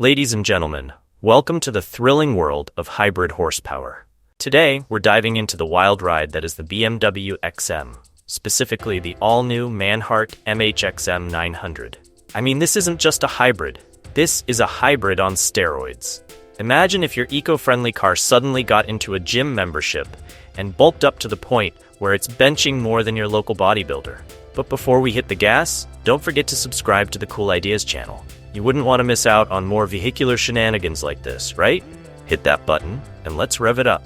Ladies and gentlemen, welcome to the thrilling world of hybrid horsepower. Today, we're diving into the wild ride that is the BMW XM, specifically the all-new Manhart MHXM 900. I mean, this isn't just a hybrid. This is a hybrid on steroids. Imagine if your eco-friendly car suddenly got into a gym membership and bulked up to the point where it's benching more than your local bodybuilder. But before we hit the gas, don't forget to subscribe to the Cool Ideas channel. You wouldn't want to miss out on more vehicular shenanigans like this, right? Hit that button, and let's rev it up.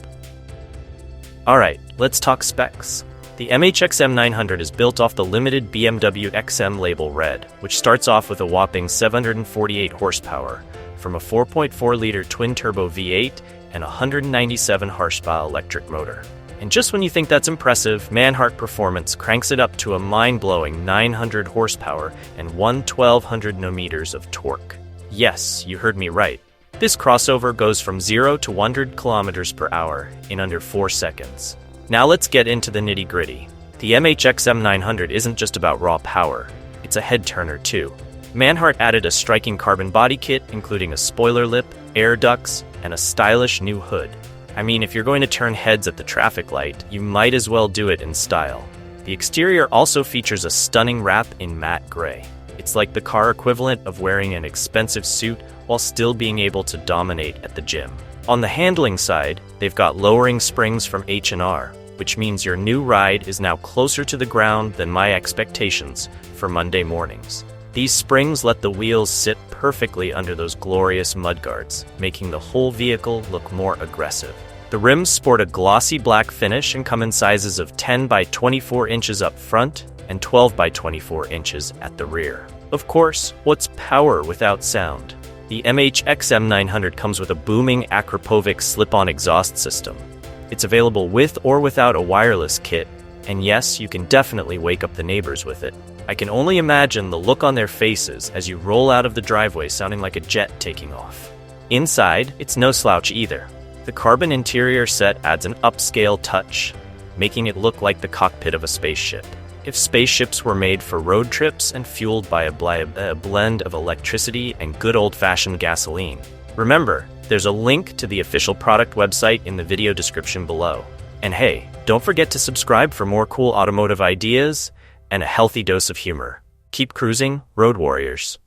Alright, let's talk specs. The MHXM 900 is built off the limited BMW XM Label Red, which starts off with a whopping 748 horsepower from a 4.4-liter twin-turbo V8 and a 197 horsepower electric motor. And just when you think that's impressive, Manhart Performance cranks it up to a mind-blowing 900 horsepower and 1,200 Nm of torque. Yes, you heard me right. This crossover goes from 0 to 100 km per hour in under 4 seconds. Now let's get into the nitty-gritty. The MHXM 900 isn't just about raw power, it's a head-turner too. Manhart added a striking carbon body kit, including a spoiler lip, air ducts, and a stylish new hood. I mean, if you're going to turn heads at the traffic light, you might as well do it in style. The exterior also features a stunning wrap in matte gray. It's like the car equivalent of wearing an expensive suit while still being able to dominate at the gym. On the handling side, they've got lowering springs from H&R, which means your new ride is now closer to the ground than my expectations for Monday mornings. These springs let the wheels sit perfectly under those glorious mudguards, making the whole vehicle look more aggressive. The rims sport a glossy black finish and come in sizes of 10 by 24 inches up front and 12 by 24 inches at the rear. Of course, what's power without sound? The MHXM 900 comes with a booming Akrapovic slip-on exhaust system. It's available with or without a wireless kit, and yes, you can definitely wake up the neighbors with it. I can only imagine the look on their faces as you roll out of the driveway sounding like a jet taking off. Inside, it's no slouch either. The carbon interior set adds an upscale touch, making it look like the cockpit of a spaceship. If spaceships were made for road trips and fueled by a blend of electricity and good old-fashioned gasoline. Remember, there's a link to the official product website in the video description below. And hey, don't forget to subscribe for more cool automotive ideas and a healthy dose of humor. Keep cruising, road warriors.